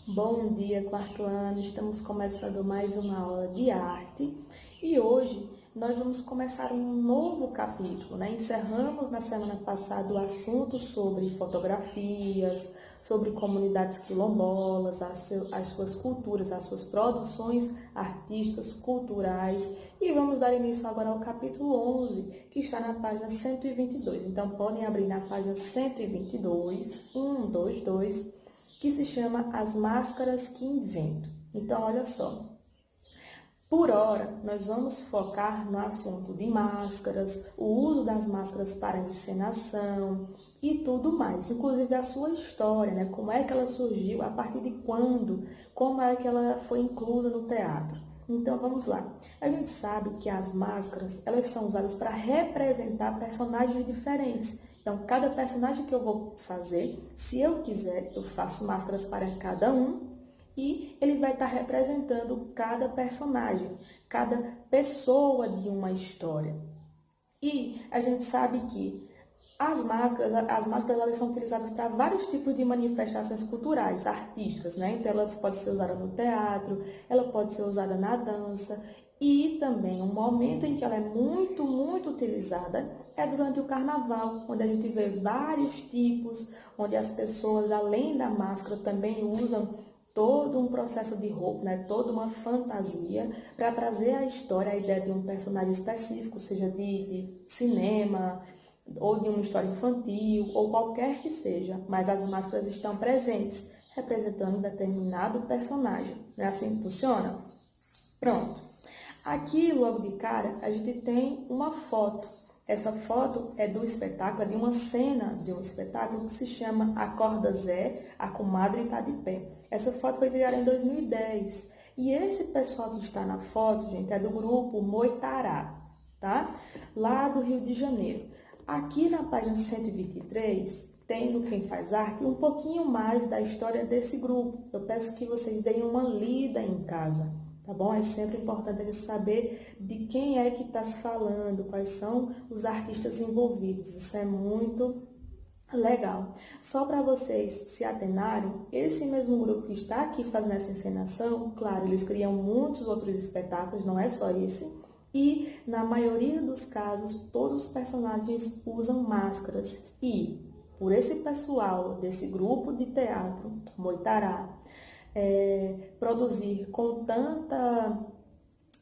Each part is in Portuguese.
Bom dia, quarto ano. Estamos começando mais uma aula de arte e hoje nós vamos começar um novo capítulo, né? Encerramos na semana passada o assunto sobre fotografias, sobre comunidades quilombolas, as suas culturas, as suas produções artísticas, culturais, e vamos dar início agora ao capítulo 11, que está na página 122. Então podem abrir na página 122, 122, que se chama As Máscaras que Invento. Então, olha só. Por hora, nós vamos focar no assunto de máscaras, o uso das máscaras para encenação e tudo mais, inclusive a sua história, né? Como é que ela surgiu, a partir de quando, como é que ela foi inclusa no teatro. Então, vamos lá. A gente sabe que as máscaras, elas são usadas para representar personagens diferentes. Então, cada personagem que eu vou fazer, se eu quiser, eu faço máscaras para cada um, e ele vai estar representando cada personagem, cada pessoa de uma história. E a gente sabe que as máscaras elas são utilizadas para vários tipos de manifestações culturais, artísticas, né? Então ela pode ser usada no teatro, ela pode ser usada na dança, e também um momento em que ela é muito utilizada é durante o carnaval, onde a gente vê vários tipos, onde as pessoas, além da máscara, também usam todo um processo de roupa, né? Toda uma fantasia para trazer à história a ideia de um personagem específico, seja de cinema, ou de uma história infantil, ou qualquer que seja, mas as máscaras estão presentes, representando um determinado personagem. Não é assim que funciona? Pronto. Aqui, logo de cara, a gente tem uma foto. Essa foto é do espetáculo, é de uma cena de um espetáculo que se chama Acorda Zé, a comadre está de pé. Essa foto foi tirada em 2010. E esse pessoal que está na foto, gente, é do grupo Moitará, tá? Lá do Rio de Janeiro. Aqui na página 123, tem no Quem Faz Arte um pouquinho mais da história desse grupo. Eu peço que vocês deem uma lida em casa, tá bom? É sempre importante a gente saber de quem é que está se falando, quais são os artistas envolvidos. Isso é muito legal. Só para vocês se atenarem, esse mesmo grupo que está aqui fazendo essa encenação, claro, eles criam muitos outros espetáculos, não é só esse. E, na maioria dos casos, todos os personagens usam máscaras. E, por esse pessoal desse grupo de teatro, Moitará, produzir com tanta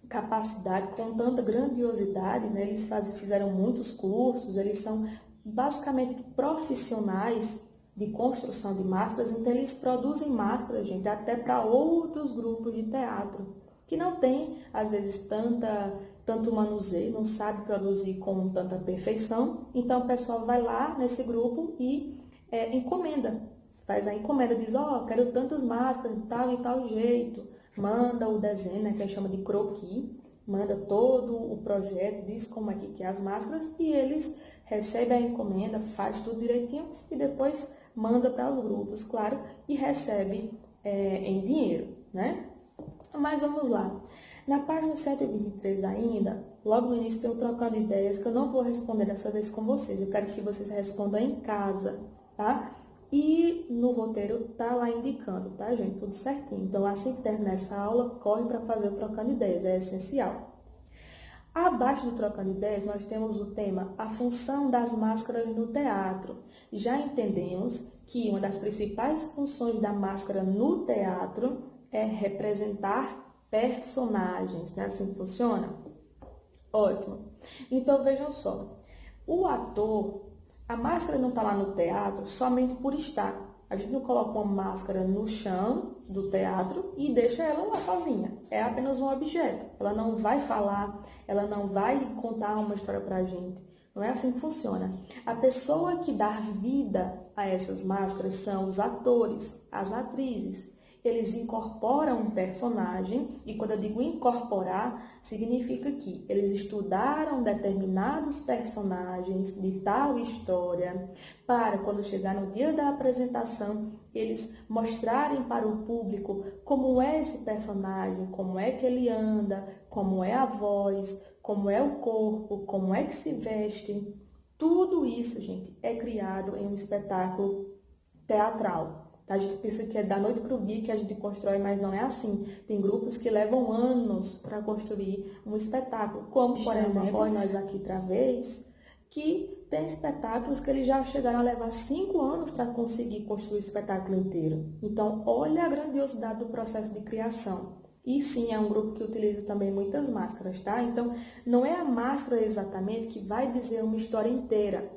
capacidade, com tanta grandiosidade, né? Eles fizeram muitos cursos, eles são basicamente profissionais de construção de máscaras, então eles produzem máscaras, gente, até para outros grupos de teatro, que não tem, às vezes, tanto manuseio, não sabe produzir com tanta perfeição. Então, o pessoal vai lá nesse grupo e encomenda, faz a encomenda, diz, quero tantas máscaras de tal jeito, manda o desenho, né, que a gente chama de croquis, manda todo o projeto, diz como é que quer as máscaras, e eles recebem a encomenda, faz tudo direitinho e depois manda para os grupos, claro, e recebe em dinheiro, né? Mas vamos lá. Na página 123 ainda, logo no início tem um trocando ideias que eu não vou responder dessa vez com vocês. Eu quero que vocês respondam em casa, tá? E no roteiro tá lá indicando, tá, gente? Tudo certinho. Então, assim que terminar essa aula, corre para fazer o trocando ideias, é essencial. Abaixo do trocando ideias, nós temos o tema A Função das Máscaras no Teatro. Já entendemos que uma das principais funções da máscara no teatro é representar personagens, né? Assim que funciona? Ótimo. Então, vejam só. O ator, a máscara não está lá no teatro somente por estar. A gente não coloca uma máscara no chão do teatro e deixa ela lá sozinha. É apenas um objeto. Ela não vai falar, ela não vai contar uma história para a gente. Não é assim que funciona. A pessoa que dá vida a essas máscaras são os atores, as atrizes. Eles incorporam um personagem, e quando eu digo incorporar, significa que eles estudaram determinados personagens de tal história, para quando chegar no dia da apresentação, eles mostrarem para o público como é esse personagem, como é que ele anda, como é a voz, como é o corpo, como é que se veste. Tudo isso, gente, é criado em um espetáculo teatral. A gente pensa que é da noite para o dia que a gente constrói, mas não é assim. Tem grupos que levam anos para construir um espetáculo, como, por exemplo, nós aqui Travês, que tem espetáculos que eles já chegaram a levar 5 anos para conseguir construir o espetáculo inteiro. Então, olha a grandiosidade do processo de criação. E sim, é um grupo que utiliza também muitas máscaras, tá? Então, não é a máscara exatamente que vai dizer uma história inteira,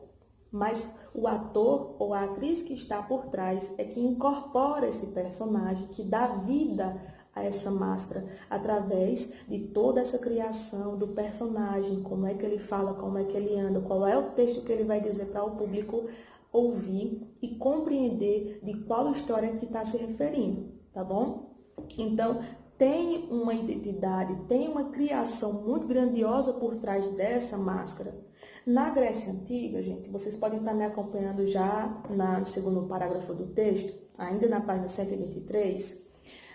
mas o ator ou a atriz que está por trás é que incorpora esse personagem, que dá vida a essa máscara, através de toda essa criação do personagem, como é que ele fala, como é que ele anda, qual é o texto que ele vai dizer para o público ouvir e compreender de qual história que está se referindo, tá bom? Então, tem uma identidade, tem uma criação muito grandiosa por trás dessa máscara. Na Grécia Antiga, gente, vocês podem estar me acompanhando já no segundo parágrafo do texto, ainda na página 123.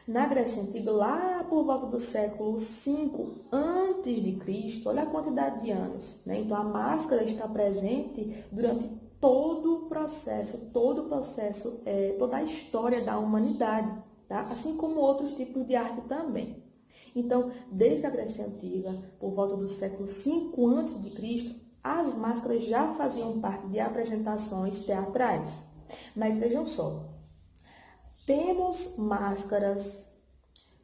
Na Grécia Antiga, lá por volta do século V antes de Cristo, olha a quantidade de anos, né? Então, a máscara está presente durante todo o processo, toda a história da humanidade, tá? Assim como outros tipos de arte também. Então, desde a Grécia Antiga, por volta do século V antes de Cristo, as máscaras já faziam parte de apresentações teatrais. Mas vejam só, temos máscaras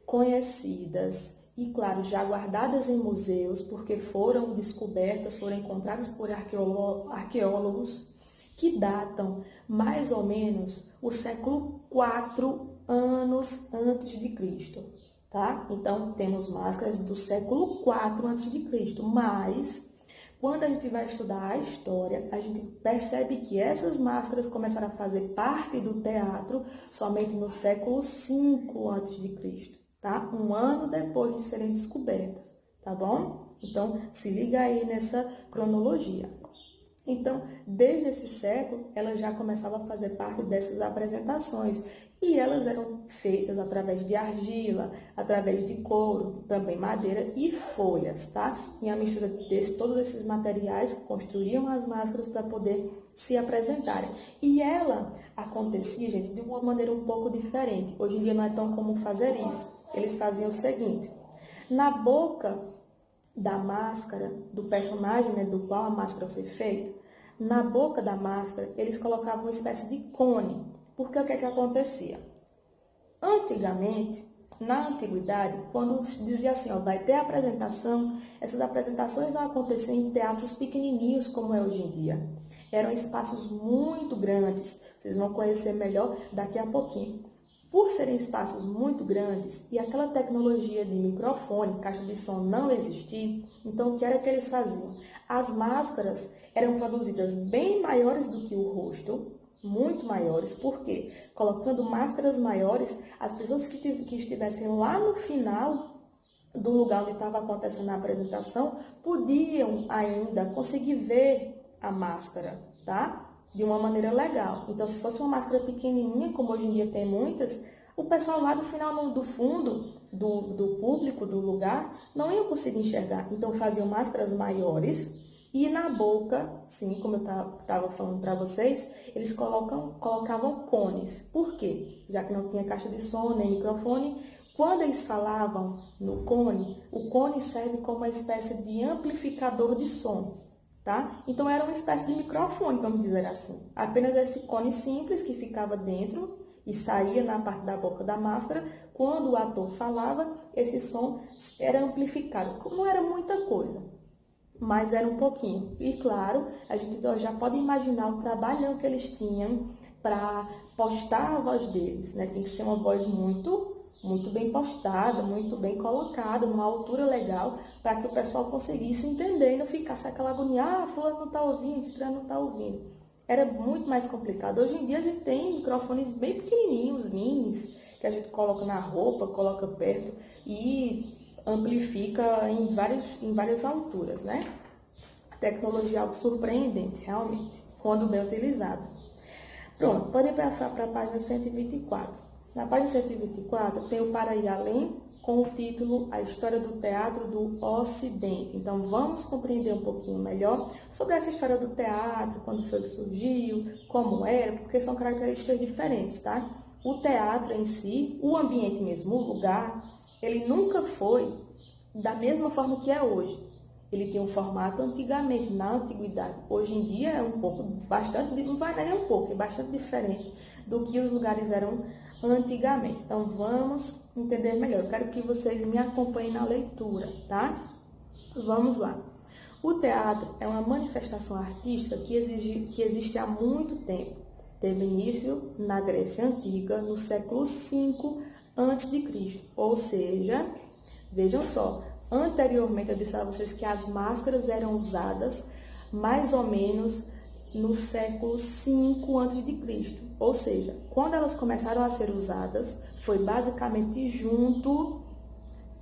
conhecidas e, claro, já guardadas em museus, porque foram descobertas, foram encontradas por arqueólogos que datam mais ou menos o século IV anos antes de Cristo, tá? Então, temos máscaras do século IV antes de Cristo, mas quando a gente vai estudar a história, a gente percebe que essas máscaras começaram a fazer parte do teatro somente no século V a.C., tá? Um ano depois de serem descobertas, tá bom? Então, se liga aí nessa cronologia. Então, desde esse século, ela já começava a fazer parte dessas apresentações. E elas eram feitas através de argila, através de couro, também madeira e folhas, tá? Tinha a mistura de todos esses materiais que construíam as máscaras para poder se apresentarem. E ela acontecia, gente, de uma maneira um pouco diferente. Hoje em dia não é tão comum fazer isso. Eles faziam o seguinte: na boca da máscara, do personagem, né, do qual a máscara foi feita, na boca da máscara eles colocavam uma espécie de cone. Porque o que é que acontecia? Antigamente, na antiguidade, quando se dizia assim, ó, vai ter apresentação, essas apresentações não aconteciam em teatros pequenininhos como é hoje em dia. Eram espaços muito grandes, vocês vão conhecer melhor daqui a pouquinho. Por serem espaços muito grandes e aquela tecnologia de microfone, caixa de som não existir, então o que era que eles faziam? As máscaras eram produzidas bem maiores do que o rosto, muito maiores. Por quê? Colocando máscaras maiores, as pessoas que estivessem lá no final do lugar onde estava acontecendo a apresentação podiam ainda conseguir ver a máscara, tá? De uma maneira legal. Então, se fosse uma máscara pequenininha, como hoje em dia tem muitas, o pessoal lá do final, do fundo do público, do lugar, não ia conseguir enxergar. Então, faziam máscaras maiores. E na boca, sim, como eu estava falando para vocês, eles colocavam cones. Por quê? Já que não tinha caixa de som nem microfone, quando eles falavam no cone, o cone serve como uma espécie de amplificador de som, tá? Então era uma espécie de microfone, vamos dizer assim. Apenas esse cone simples que ficava dentro e saía na parte da boca da máscara. Quando o ator falava, esse som era amplificado. Não era muita coisa, mas era um pouquinho. E claro, a gente já pode imaginar o trabalhão que eles tinham para postar a voz deles, né? Tem que ser uma voz muito bem postada, muito bem colocada, numa altura legal, para que o pessoal conseguisse entender e não ficasse aquela agonia, fulano não está ouvindo, fulano não está ouvindo. Era muito mais complicado. Hoje em dia a gente tem microfones bem pequenininhos, minis, que a gente coloca na roupa, coloca perto e amplifica em várias alturas, né? A tecnologia é algo surpreendente, realmente, quando bem utilizada. Pronto, pode passar para a página 124. Na página 124 tem o Para Ir Além, com o título A História do Teatro do Ocidente. Então, vamos compreender um pouquinho melhor sobre essa história do teatro, quando foi que surgiu, como era, porque são características diferentes, tá? O teatro em si, o ambiente mesmo, o lugar, ele nunca foi da mesma forma que é hoje. Ele tinha um formato antigamente, na antiguidade. Hoje em dia é um pouco, bastante, não vai nem um pouco, é bastante diferente do que os lugares eram antigamente. Então, vamos entender melhor. Eu quero que vocês me acompanhem na leitura, tá? Vamos lá. O teatro é uma manifestação artística que existe há muito tempo. Teve início na Grécia Antiga, no século V a.C. Ou seja, vejam só, anteriormente eu disse a vocês que as máscaras eram usadas mais ou menos no século V a.C. Ou seja, quando elas começaram a ser usadas, foi basicamente junto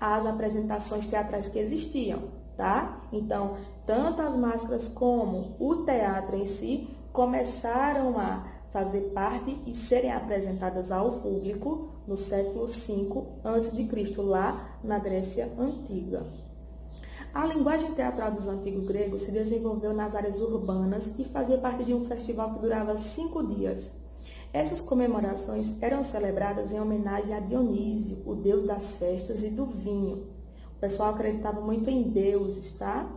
às apresentações teatrais que existiam, tá? Então, tanto as máscaras como o teatro em si começaram a fazer parte e serem apresentadas ao público no século V a.C., lá na Grécia Antiga. A linguagem teatral dos antigos gregos se desenvolveu nas áreas urbanas e fazia parte de um festival que durava 5 dias. Essas comemorações eram celebradas em homenagem a Dionísio, o deus das festas e do vinho. O pessoal acreditava muito em deuses, tá?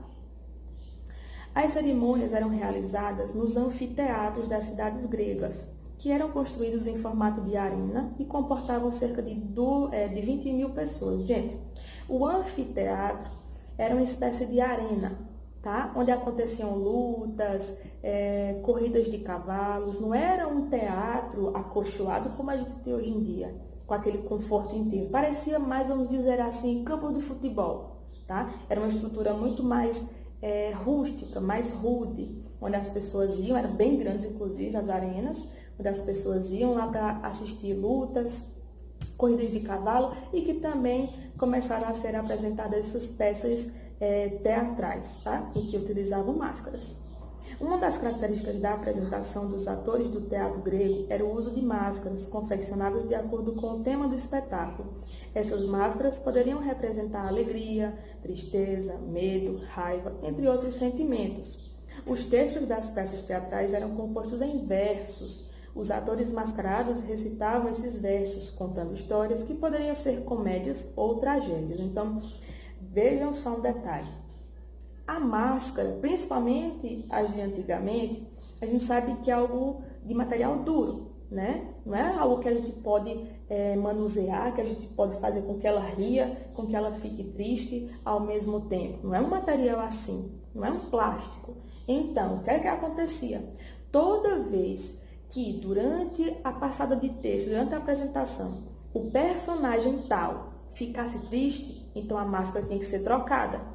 As cerimônias eram realizadas nos anfiteatros das cidades gregas, que eram construídos em formato de arena e comportavam cerca de 20 mil pessoas. Gente, o anfiteatro era uma espécie de arena, tá? Onde aconteciam lutas, corridas de cavalos. Não era um teatro acolchoado como a gente tem hoje em dia, com aquele conforto inteiro. Parecia mais, vamos dizer assim, campo de futebol, tá? Era uma estrutura muito mais rústica, mais rude, onde as pessoas iam, eram bem grandes inclusive as arenas, onde as pessoas iam lá para assistir lutas, corridas de cavalo, e que também começaram a ser apresentadas essas peças teatrais, tá? Em que utilizavam máscaras. Uma das características da apresentação dos atores do teatro grego era o uso de máscaras, confeccionadas de acordo com o tema do espetáculo. Essas máscaras poderiam representar alegria, tristeza, medo, raiva, entre outros sentimentos. Os textos das peças teatrais eram compostos em versos. Os atores mascarados recitavam esses versos, contando histórias que poderiam ser comédias ou tragédias. Então, vejam só um detalhe. A máscara, principalmente as de antigamente, a gente sabe que é algo de material duro, né? Não é algo que a gente pode manusear, que a gente pode fazer com que ela ria, com que ela fique triste ao mesmo tempo. Não é um material assim, não é um plástico. Então, o que é que acontecia? Toda vez que durante a passada de texto, durante a apresentação, o personagem tal ficasse triste, então a máscara tinha que ser trocada.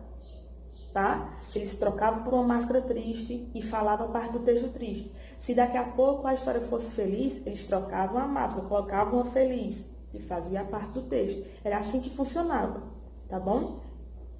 Tá? Eles trocavam por uma máscara triste e falavam parte do texto triste. Se daqui a pouco a história fosse feliz, eles trocavam a máscara, colocavam uma feliz e fazia parte do texto. Era assim que funcionava, tá bom?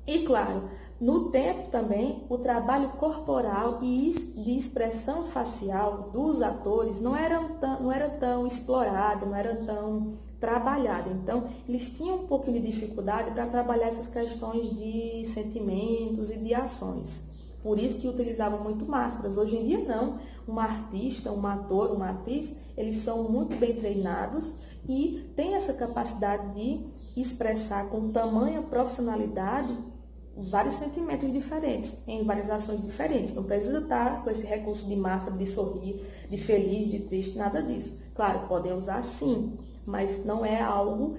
E claro, no tempo também, o trabalho corporal e de expressão facial dos atores não era tão explorado, não era tão trabalhado. Então, eles tinham um pouco de dificuldade para trabalhar essas questões de sentimentos e de ações. Por isso que utilizavam muito máscaras. Hoje em dia, não. Um artista, um ator, uma atriz, eles são muito bem treinados e têm essa capacidade de expressar com tamanha profissionalidade vários sentimentos diferentes, em várias ações diferentes. Não precisa estar com esse recurso de máscara, de sorrir, de feliz, de triste, nada disso. Claro, podem usar sim, mas não é algo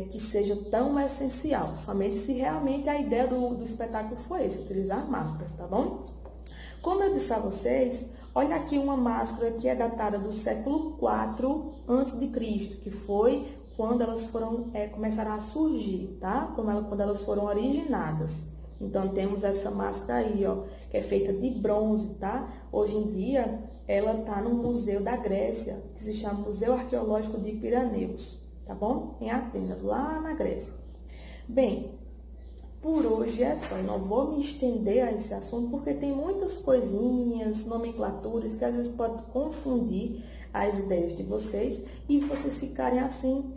que seja tão essencial. Somente se realmente a ideia do espetáculo foi esse, utilizar máscaras, tá bom? Como eu disse a vocês, olha aqui uma máscara que é datada do século IV a.C., que foi quando elas começaram a surgir, tá? Quando elas foram originadas. Então, temos essa máscara aí, ó, que é feita de bronze, tá? Hoje em dia, ela tá no Museu da Grécia, que se chama Museu Arqueológico de Piraneus, tá bom? Em Atenas, lá na Grécia. Bem, por hoje é só. Eu não vou me estender a esse assunto, porque tem muitas coisinhas, nomenclaturas, que às vezes pode confundir as ideias de vocês e vocês ficarem assim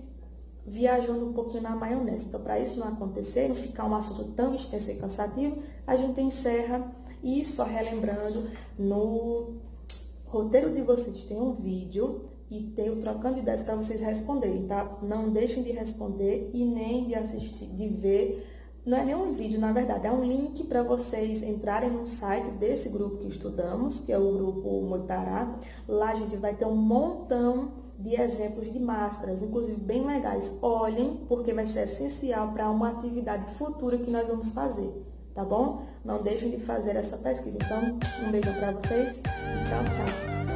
viajando um pouquinho na maionese. Então, para isso não acontecer, não ficar um assunto tão extenso e cansativo, a gente encerra. E só relembrando, no roteiro de vocês tem um vídeo e tem o Trocando Ideias para vocês responderem, tá? Não deixem de responder e nem de assistir, de ver. Não é nem um vídeo, na verdade, é um link para vocês entrarem no site desse grupo que estudamos, que é o grupo Moitará. Lá a gente vai ter um montão de exemplos de máscaras, inclusive bem legais. Olhem, porque vai ser essencial para uma atividade futura que nós vamos fazer, tá bom? Não deixem de fazer essa pesquisa. Então, um beijão para vocês e tchau, tchau!